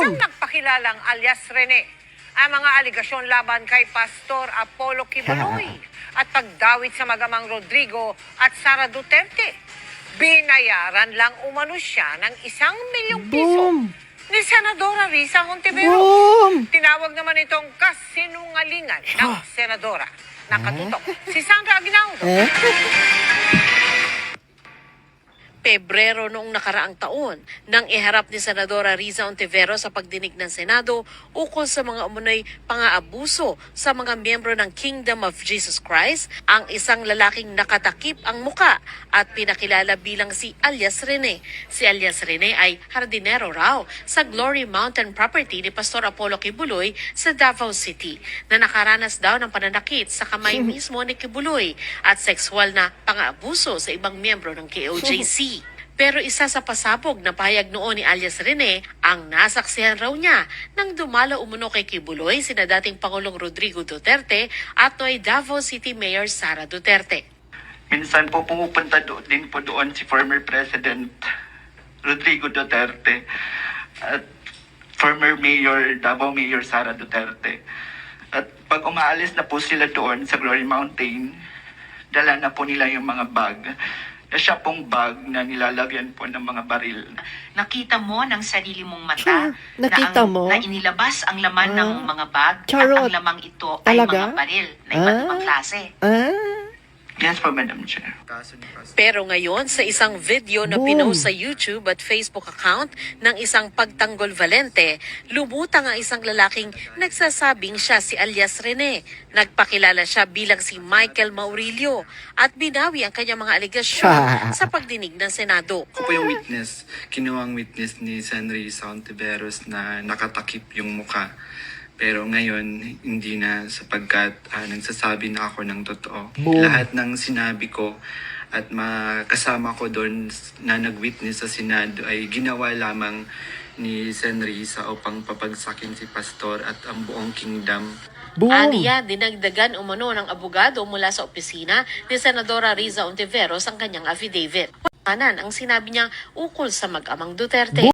Isang nagpakilalang alias Rene ang mga aligasyon laban kay Pastor Apollo Kibuloy at pagdawit sa magamang Rodrigo at Sara Duterte. Binayaran lang umano siya ng 1 milyong piso ni Senadora Risa Hontiveros. Tinawag naman itong kasinungalingan ng Senadora. Nakatutok si Sandra Aguinaldo. Pebrero noong nakaraang taon nang iharap ni Senadora Risa Hontiveros sa pagdinig ng Senado ukol sa mga umunoy pang-aabuso sa mga miyembro ng Kingdom of Jesus Christ ang isang lalaking nakatakip ang muka at pinakilala bilang si alias Rene. Si alias Rene ay hardinero raw sa Glory Mountain property ni Pastor Apollo Kibuloy sa Davao City na nakaranas daw ng pananakit sa kamay mismo ni Kibuloy at sexual na pang-aabuso sa ibang miyembro ng KOJC. Pero isa sa pasabog na pahayag noon ni alias Rene ang nasaksihan raw niya nang dumalo umuno kay Kibuloy sina dating Pangulong Rodrigo Duterte at noy Davao City Mayor Sara Duterte. Minsan po pumupunta din po doon si former President Rodrigo Duterte at former Mayor, Davao Mayor Sara Duterte. At pag umaalis na po sila doon sa Glory Mountain, dala na po nila yung mga bag. Siya pong bag na nilalagyan po ng mga baril. Nakita mo ng sarili mong mata Nakita mo? na inilabas ang laman ng mga bag Charot. at ang lamang ito ay Talaga? mga baril na iba't ibang klase. Yes po, Madam Chair. Pero ngayon sa isang video na pinost sa YouTube at Facebook account ng isang pagtanggol Valente, lumutang ang isang lalaking nagsasabing siya si alias Rene. Nagpakilala siya bilang si Michael Maurilio at binawi ang kanyang mga aligasyon sa pagdinig ng Senado. Ako po yung witness, kinuwang witness ni Sen. Risa Hontiveros na nakatakip yung muka. Pero ngayon, hindi na sapagkat nagsasabi na ako ng totoo. Lahat ng sinabi ko at kasama ko doon na nag-witness sa Senado ay ginawa lamang ni Sen. Risa upang papagsakin si Pastor at ang buong kingdom. Aniya, dinagdagan umano ng abogado mula sa opisina ni Senadora Risa Hontiveros ang kanyang affidavit. Ang sinabi niya ukol sa mag-amang Duterte.